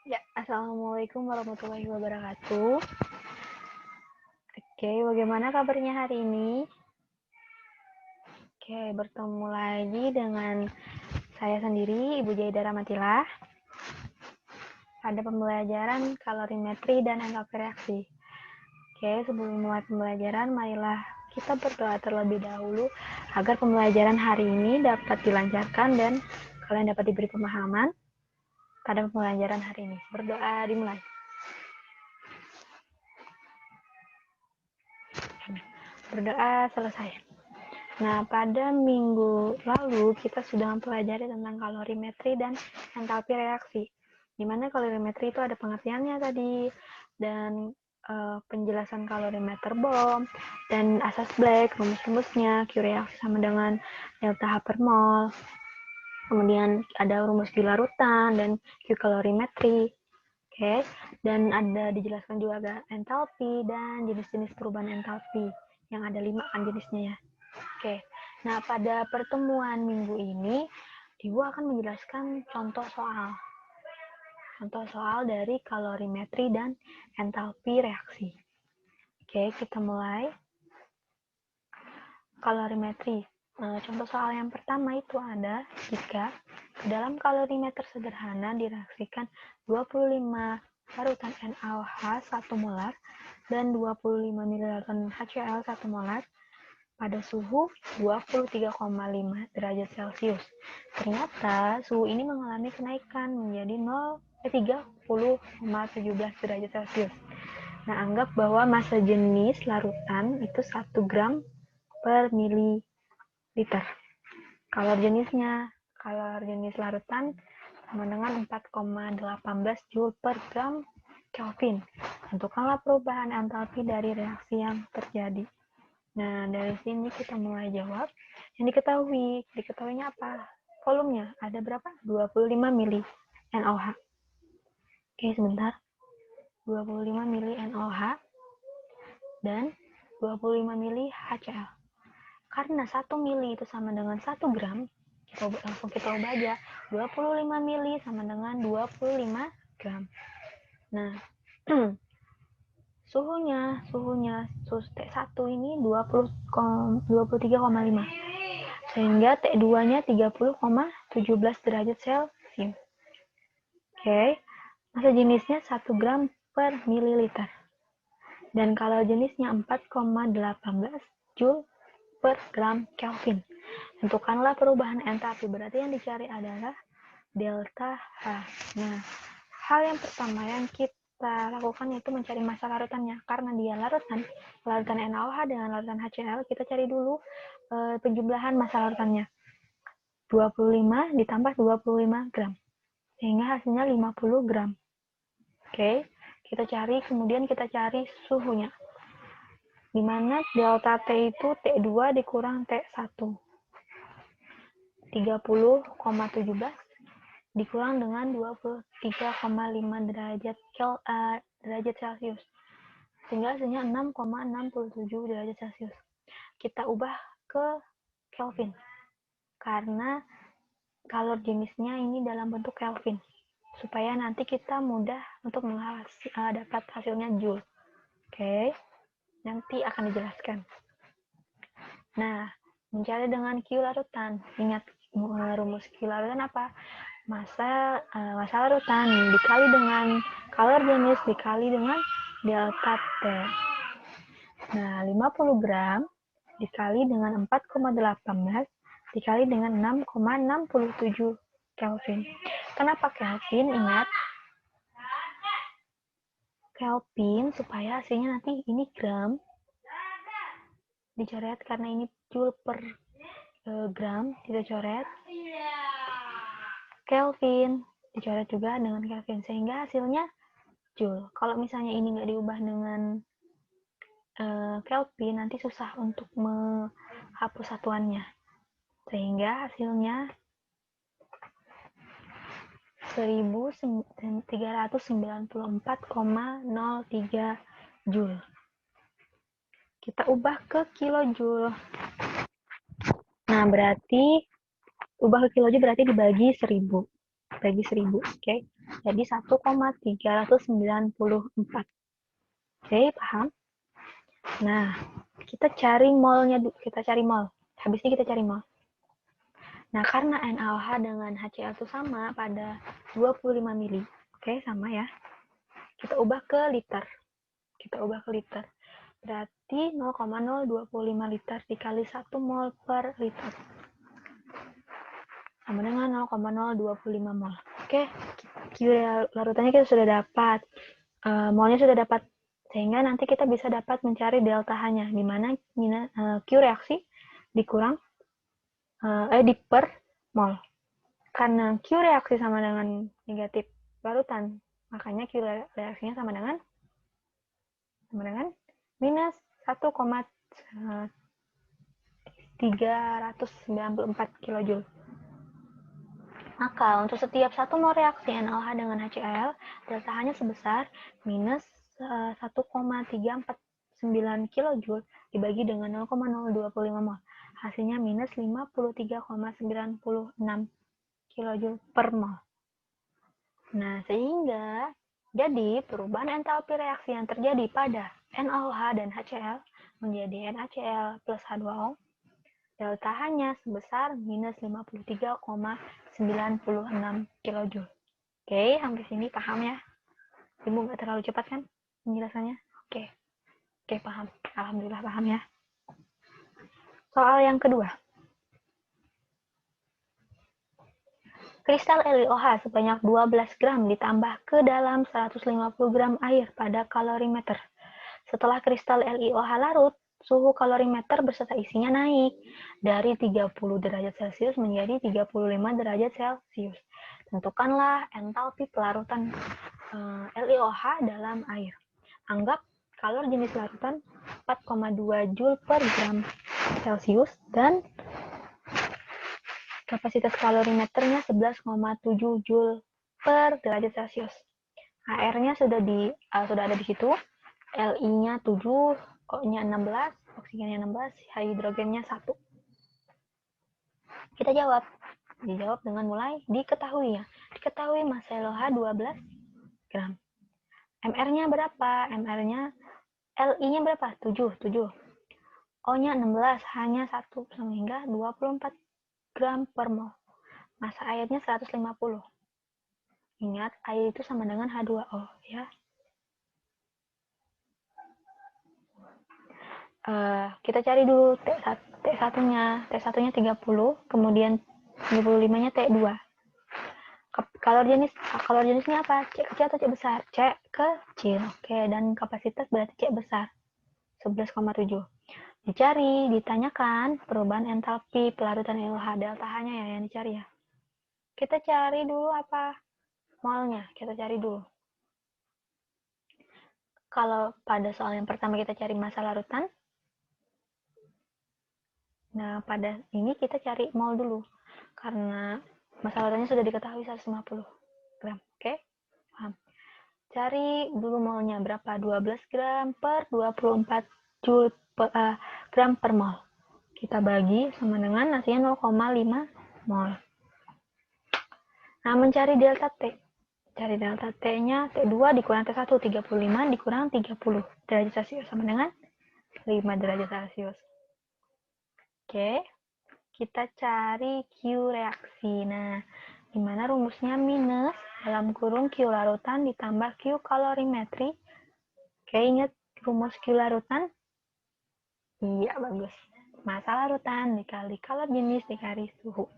Ya, Assalamualaikum warahmatullahi wabarakatuh. Oke, bagaimana kabarnya hari ini? Oke, bertemu lagi dengan saya sendiri, Ibu Jaida Ramatilah, pada pembelajaran kalorimetri dan entalpi reaksi. Oke, sebelum mulai pembelajaran, marilah kita berdoa terlebih dahulu agar pembelajaran hari ini dapat dilancarkan dan kalian dapat diberi pemahaman pada pembelajaran hari ini. Berdoa dimulai. Berdoa selesai. Nah, pada minggu lalu kita sudah mempelajari tentang kalorimetri dan entalpi reaksi. Di mana kalorimetri itu ada pengertiannya tadi, dan penjelasan kalorimeter Bohm, dan asas Black, rumus-rumusnya, Q reaksi sama dengan delta H per mol. Kemudian ada rumus Q larutan dan Q kalorimetri. Oke, dan ada dijelaskan juga ada entalpi dan jenis-jenis perubahan entalpi yang ada 5 kan jenisnya ya. Oke, nah pada pertemuan minggu ini, Ibu akan menjelaskan contoh soal dari kalorimetri dan entalpi reaksi. Oke, kita mulai. Kalorimetri. Contoh soal yang pertama itu ada jika ke dalam kalorimeter sederhana direaksikan 25 larutan NaOH 1 molar dan 25 ml HCl 1 molar pada suhu 23,5 derajat Celcius. Ternyata suhu ini mengalami kenaikan menjadi 30,17 derajat Celcius. Nah, anggap bahwa massa jenis larutan itu 1 gram per mililiter. Kalor jenis larutan sama dengan 4,18 Joule per gram Kelvin. Tentukanlah perubahan entalpi dari reaksi yang terjadi. Nah, dari sini kita mulai jawab. Yang diketahuinya apa? Volumenya ada berapa? 25 mili NaOH. Oke, sebentar. 25 mili NaOH dan 25 mili HCl. Karena 1 mili itu sama dengan 1 gram, kita ubah aja. 25 mili sama dengan 25 gram. Nah, suhunya suhu T1 ini 23,5. Sehingga T2-nya 30,17 derajat Celcius. Oke. Massa jenisnya 1 gram per mililiter. Dan kalor jenisnya 4,18 Joule per gram Kelvin. Tentukanlah perubahan entalpi. Berarti yang dicari adalah delta H. Nah, hal yang pertama yang kita lakukan yaitu mencari massa larutannya. Karena dia larutan NaOH dengan larutan HCl, kita cari dulu penjumlahan massa larutannya. 25 ditambah 25 gram. Sehingga hasilnya 50 gram. Oke, kemudian kita cari suhunya. Dimana delta T itu T2 dikurang T1. 30,17 dikurang dengan 23,5 derajat Celcius. Sehingga hasilnya 6,67 derajat Celcius. Kita ubah ke Kelvin. Karena kalor jenisnya ini dalam bentuk Kelvin. Supaya nanti kita mudah untuk dapat hasilnya Joule. Oke, nanti akan dijelaskan. Nah, mencari dengan Q larutan. Ingat rumus Q larutan apa? Massa larutan dikali dengan kalor jenis dikali dengan delta T. Nah, 50 gram dikali dengan 4,18 dikali dengan 6,67 Kelvin. Kenapa Kelvin? Ingat Kelvin supaya hasilnya nanti ini gram dicoret karena ini Joule per gram, kita coret Kelvin, dicoret juga dengan Kelvin sehingga hasilnya Joule. Kalau misalnya ini nggak diubah dengan Kelvin, nanti susah untuk menghapus satuannya. Sehingga hasilnya 1394,03 Joule. Kita ubah ke kilojoule. Nah, berarti ubah ke kilojoule berarti dibagi 1000. Bagi 1000, oke. Jadi 1,394. Oke, paham? Nah, kita cari molnya dulu. Kita cari mol. Habis ini kita cari mol. Nah, karena NaOH dengan HCl itu sama pada 25 mili. Oke, sama ya. Kita ubah ke liter. Berarti 0,025 liter dikali 1 mol per liter. Sama dengan 0,025 mol. Oke, Q larutannya kita sudah dapat. Molnya sudah dapat. Sehingga nanti kita bisa dapat mencari delta H-nya. Di mana Q reaksi dikurang di per mol. Karena Q reaksi sama dengan negatif larutan, makanya Q reaksinya sama dengan minus 1,394 kJ. Maka untuk setiap 1 mol reaksi NaOH dengan HCl, delta H-nya sebesar minus 1,349 kJ dibagi dengan 0,025 mol. Hasilnya minus 53,96 kJ per mol. Nah, sehingga jadi perubahan entalpi reaksi yang terjadi pada NaOH dan HCl menjadi NaCl plus H2O, delta H-nya sebesar minus 53,96 kJ. Oke, sampai sini paham ya? Ibu nggak terlalu cepat kan penjelasannya? Oke, paham. Alhamdulillah paham ya. Soal yang kedua. Kristal LiOH sebanyak 12 gram ditambah ke dalam 150 gram air pada kalorimeter. Setelah kristal LiOH larut, suhu kalorimeter beserta isinya naik dari 30 derajat Celcius menjadi 35 derajat Celcius. Tentukanlah entalpi pelarutan LiOH dalam air. Anggap kalor jenis larutan 4,2 Joule per gram Celcius dan kapasitas kalorimeternya 11,7 Joule per derajat Celcius. HR-nya sudah ada di situ. Li-nya 7, O-nya 16, oksigennya 16, hidrogennya 1. Kita jawab. Dijawab dengan mulai diketahui ya. Diketahui massa LiOH 12 gram. MR-nya berapa? MR-nya Li-nya berapa? 7. O-nya 16, H-nya 1 sehingga 24 gram per mol. Massa airnya 150. Ingat, air itu sama dengan H2O ya. Kita cari dulu T1-nya. T1-nya 30, kemudian 75-nya T2. Kalor jenisnya apa? C kecil atau C besar? C kecil. Oke, dan kapasitas berarti C besar. 11,7. Ditanyakan perubahan entalpi pelarutan LiOH, delta H-nya ya yang dicari ya. Kita cari dulu apa? Molnya, kita cari dulu. Kalau pada soal yang pertama kita cari massa larutan, nah pada ini kita cari mol dulu. Karena massa larutannya sudah diketahui 150 gram. Oke? Paham? Cari dulu molnya berapa? 12 gram per 24 Joule gram per mol. Kita bagi sama dengan hasilnya 0,5 mol. Nah, mencari delta T. Cari delta T-nya T2 dikurang T1, 35 dikurang 30 derajat Celcius sama dengan 5 derajat Celcius. Oke, kita cari Q reaksi. Nah, dimana rumusnya minus dalam kurung Q larutan ditambah Q kalorimetri. Oke, ingat rumus Q larutan? Iya, bagus. Massa larutan dikali kalor jenis dikali suhu.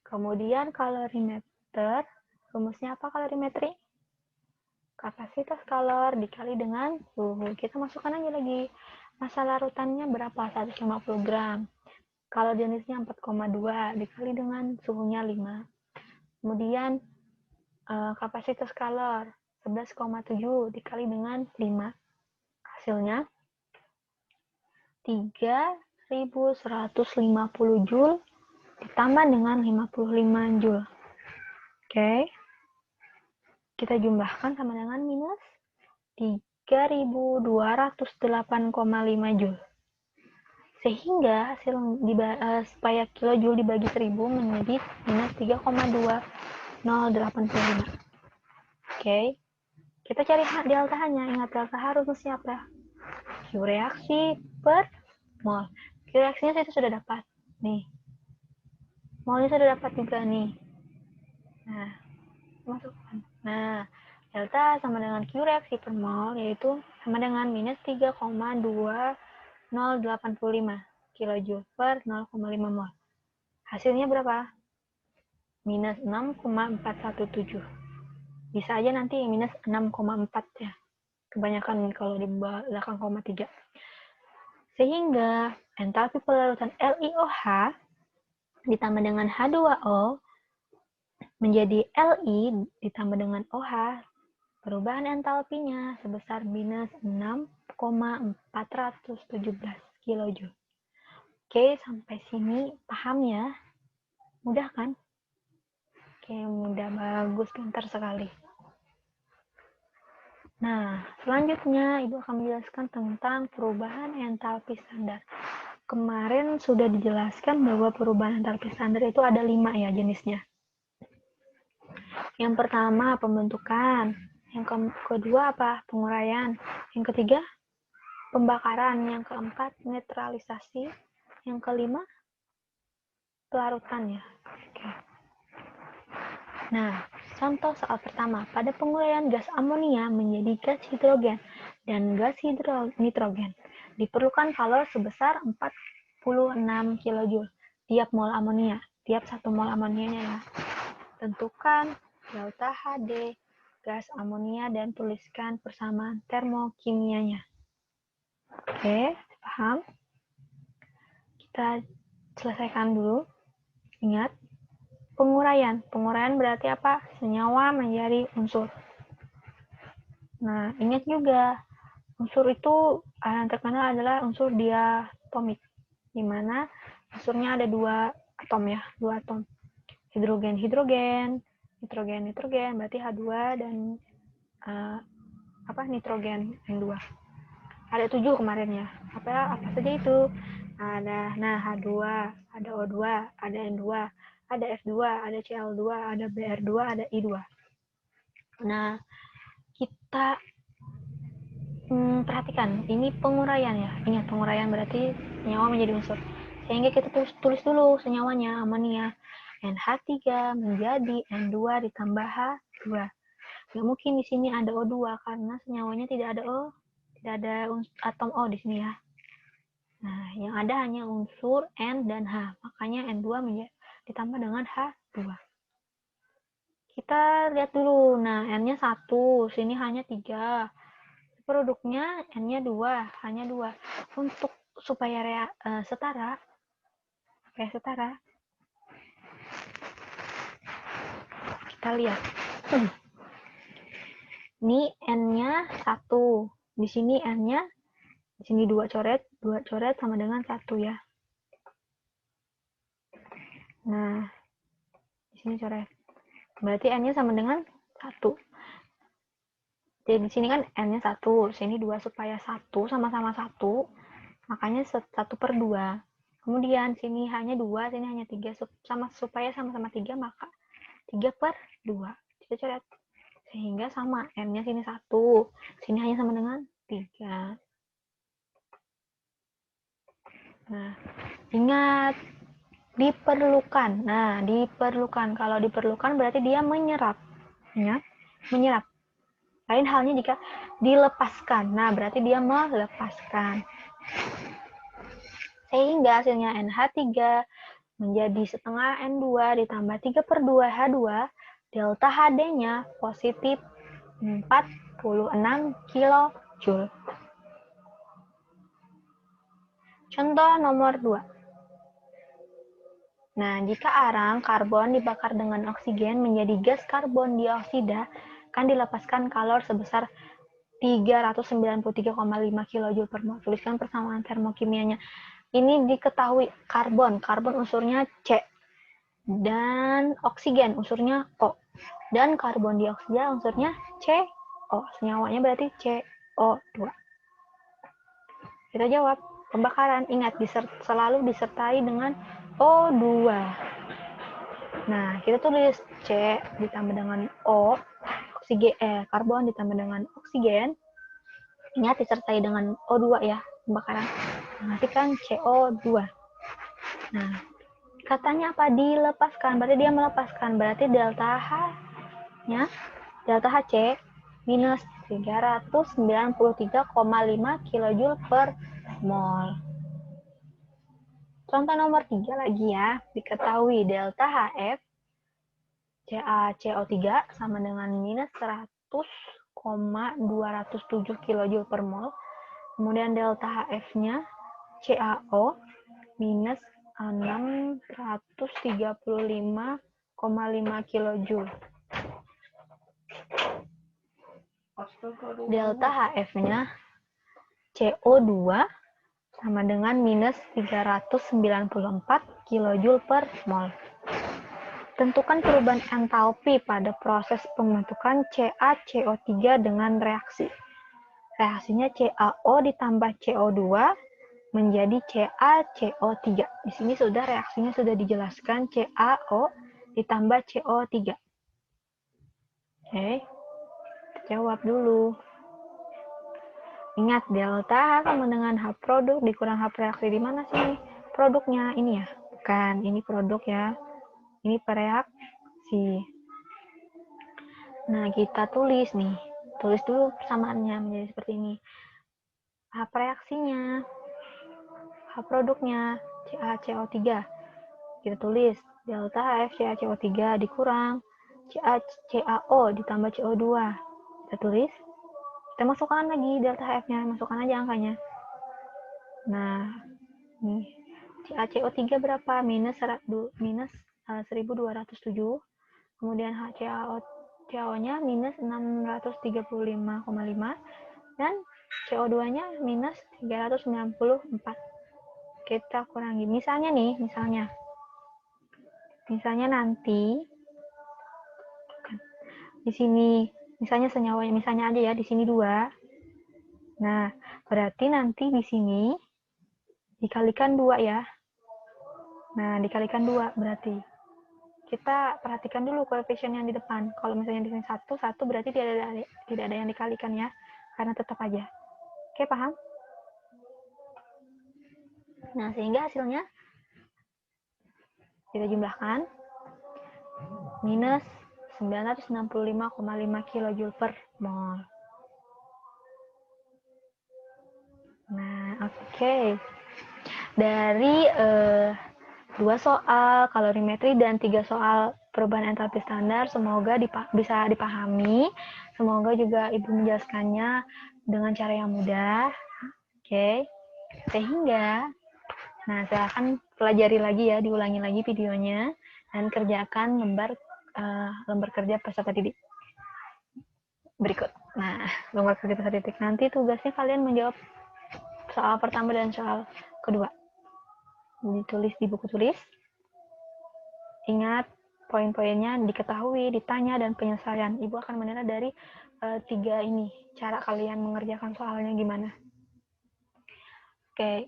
Kemudian kalorimeter, rumusnya apa kalorimetri? Kapasitas kalor dikali dengan suhu. Kita masukkan aja lagi. Massa larutannya berapa? 150 gram. Kalor jenisnya 4,2 dikali dengan suhunya 5. Kemudian kapasitas kalor 11,7 dikali dengan 5. Hasilnya 3.150 Joule ditambah dengan 55 Joule. Oke. Kita jumlahkan sama dengan minus 3.208,5 Joule. Sehingga hasil supaya kilojoule dibagi 1000 menjadi minus 3,2085. Oke. Kita cari delta H-nya. Ingat delta H rumusnya apa? Q reaksi per mol. Q reaksinya saya sudah dapat. Nih. Molnya sudah dapat juga nih. Nah, masukkan. Nah, delta sama dengan Q reaksi per mol, yaitu sama dengan minus 3,2085 kilojoule per 0,5 mol. Hasilnya berapa? Minus 6,417. Bisa aja nanti minus 6,4 ya. Kebanyakan kalau di belakang koma 3. Sehingga entalpi pelarutan LiOH ditambah dengan H2O menjadi Li ditambah dengan OH. Perubahan entalpinya sebesar minus 6,417 kilojoule. Oke, sampai sini paham ya? Mudah kan? Oke, mudah, bagus, pintar sekali. Nah, selanjutnya Ibu akan menjelaskan tentang perubahan entalpi standar. Kemarin sudah dijelaskan bahwa perubahan entalpi standar itu ada 5 ya jenisnya. Yang pertama, pembentukan. Yang kedua apa? Penguraian. Yang ketiga, pembakaran. Yang keempat, netralisasi. Yang kelima, pelarutan ya. Oke. Nah, contoh soal pertama. Pada penguraian gas amonia menjadi gas hidrogen dan gas nitrogen, diperlukan kalor sebesar 46 kJ tiap mol amonia. Tiap 1 mol amonianya ya. Tentukan delta HD gas amonia dan tuliskan persamaan termokimianya. Oke, paham? Kita selesaikan dulu. Ingat, penguraian. Penguraian berarti apa? Senyawa menjadi unsur. Nah, ingat juga, unsur itu yang terkenal adalah unsur diatomik, di mana unsurnya ada 2 atom ya, 2 atom. Hidrogen, nitrogen, berarti H2 dan nitrogen yang 2. Ada 7 kemarin ya. Apa saja itu? Ada H2, ada O2, ada N2, ada F2, ada Cl2, ada Br2, ada I2. Nah, kita perhatikan, ini penguraian ya. Ingat, penguraian berarti senyawa menjadi unsur. Sehingga kita tulis dulu senyawanya, amonia. NH3 menjadi N2 ditambah H2. Nggak mungkin di sini ada O2 karena senyawanya tidak ada atom O di sini ya. Nah, yang ada hanya unsur N dan H. Makanya N2 ditambah dengan H2. Kita lihat dulu. Nah, N-nya 1, sini hanya 3. Produknya N-nya 2, hanya 2. Untuk supaya setara, kita lihat. Ini N-nya 1. Di sini N-nya, di sini 2 coret sama dengan 1 ya. Nah, di sini coret. Berarti N-nya sama dengan 1. Jadi di sini kan N-nya 1, sini 2 supaya 1 sama-sama 1, makanya 1/2. Kemudian sini hanya 2, sini hanya 3, supaya sama-sama 3, maka 3/2. Kita coret. Sehingga sama, N-nya sini 1, sini hanya sama dengan 3. Nah, ingat, diperlukan. Nah, diperlukan. Kalau diperlukan berarti dia menyerap. Ingat, menyerap. Lain halnya jika dilepaskan. Nah, berarti dia melepaskan. Sehingga hasilnya NH3 menjadi setengah N2 ditambah 3/2 H2, delta HD-nya positif 46 kJ. Contoh nomor 2. Nah, jika arang karbon dibakar dengan oksigen menjadi gas karbon dioksida, akan dilepaskan kalor sebesar 393,5 kJ per mol. Tuliskan persamaan termokimianya. Ini diketahui karbon unsurnya C, dan oksigen unsurnya O, dan karbon dioksida unsurnya CO. Senyawanya berarti CO2. Kita jawab, pembakaran. Ingat, selalu disertai dengan O2. Nah, kita tulis C ditambah dengan O, karbon ditambah dengan oksigen, ingat disertai dengan O2 ya, pembakaran, menghasilkan CO2. Nah, katanya apa? Dilepaskan, berarti dia melepaskan, berarti delta H-nya, delta HC minus 393,5 kJ per mol. Contoh nomor 3 lagi ya, diketahui delta HF CaCO3 sama dengan minus 100,207 kJ per mol. Kemudian delta HF-nya CaO minus 635,5 kJ. Delta HF-nya CO2 sama dengan minus 394 kJ per mol. Tentukan perubahan entalpi pada proses pembentukan CaCO3 dengan reaksi. Reaksinya CaO ditambah CO2 menjadi CaCO3. Di sini sudah reaksinya sudah dijelaskan, CaO ditambah CO3. Oke, jawab dulu. Ingat, delta sama dengan H produk dikurang H reaksi. Di mana sih produknya? Ini ya? Bukan, ini produk ya. Ini pereaksi. Nah, kita tulis nih. Tulis dulu persamaannya menjadi seperti ini. H reaksinya, H produknya, CaCO3. Kita tulis delta HF CaCO3 dikurang CaO ditambah CO2. Kita tulis. Kita masukkan lagi delta HF-nya, masukkan aja angkanya. Nah, nih CaCO3 berapa? Minus 1207. Kemudian CaO-nya minus 635,5 dan CO2-nya minus 394. Kita kurangi. Misalnya nih, misalnya nanti di sini misalnya senyawanya, misalnya aja ya, di sini 2. Nah, berarti nanti di sini dikalikan 2 ya. Nah, dikalikan 2 berarti. Kita perhatikan dulu koefisien yang di depan. Kalau misalnya di sini 1 berarti tidak ada yang dikalikan ya. Karena tetap aja. Oke, paham? Nah, sehingga hasilnya kita jumlahkan minus 965,5 kJ per mol. Nah, oke. Dari 2 soal kalorimetri dan 3 soal perubahan entalpi standar, semoga bisa dipahami. Semoga juga Ibu menjelaskannya dengan cara yang mudah. Oke. Sehingga, nah silahkan pelajari lagi ya, diulangi lagi videonya, dan kerjakan lembar kerja peserta didik berikut. Nah, lembar kerja peserta didik nanti tugasnya kalian menjawab soal pertama dan soal kedua. Ditulis di buku tulis. Ingat, poin-poinnya diketahui, ditanya, dan penyelesaian. Ibu akan menilai dari 3 ini. Cara kalian mengerjakan soalnya gimana. Oke,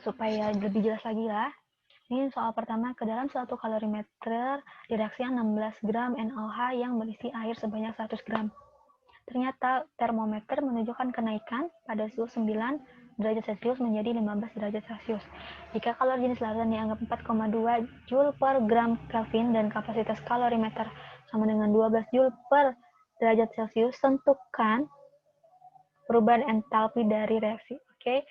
supaya lebih jelas lagi lah. Ini soal pertama, ke dalam suatu kalorimeter direaksikan 16 gram NaOH yang berisi air sebanyak 100 gram. Ternyata termometer menunjukkan kenaikan pada suhu 9 derajat Celcius menjadi 15 derajat Celcius. Jika kalori jenis larutan dianggap 4,2 Joule per gram Kelvin dan kapasitas kalorimeter sama dengan 12 Joule per derajat Celcius, tentukan perubahan entalpi dari reaksi. Oke,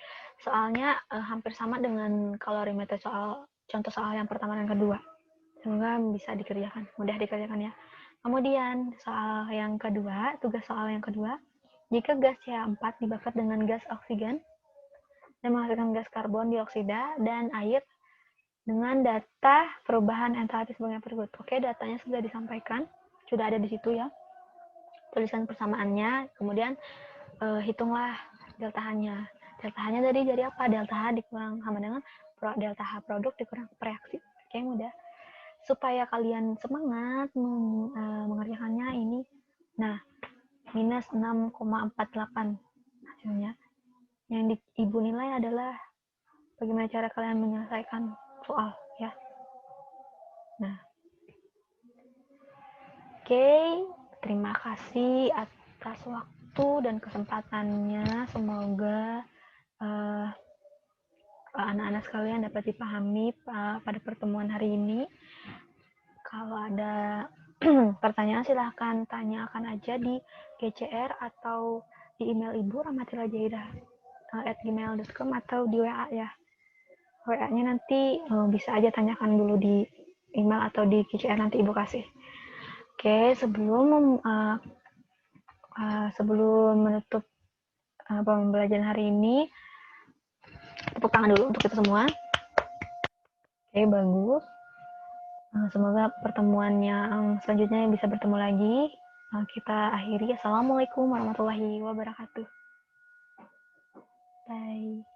soalnya hampir sama dengan kalorimeter contoh soal yang pertama dan kedua. Semoga bisa dikerjakan, mudah dikerjakan ya. Kemudian soal yang kedua, tugas soal yang kedua, jika gas CH4 dibakar dengan gas oksigen dan menghasilkan gas karbon dioksida dan air dengan data perubahan entalpi sebagai berikut. Oke, datanya sudah disampaikan, sudah ada di situ ya. Tulisan persamaannya, kemudian hitunglah delta H-nya. Delta H-nya tadi jadi apa? Delta H dikurang sama dengan delta H produk dikurang reaksi. Oke, mudah. Supaya kalian semangat mengerjakannya ini. Nah, minus 6,48 hasilnya. Yang Ibu nilai adalah bagaimana cara kalian menyelesaikan soal ya. Nah, oke, terima kasih atas waktu dan kesempatannya. Semoga anak-anak sekalian dapat dipahami pada pertemuan hari ini. Kalau ada pertanyaan silahkan tanyakan aja di GCR atau di email Ibu rahmatillajahidah@gmail.com atau di WA ya. WA-nya nanti bisa aja tanyakan dulu di email atau di GCR, nanti Ibu kasih. Oke, sebelum menutup pembelajaran hari ini, tepuk tangan dulu untuk kita semua. Oke, bagus. Semoga pertemuan yang selanjutnya bisa bertemu lagi. Kita akhiri. Assalamualaikum warahmatullahi wabarakatuh. Bye.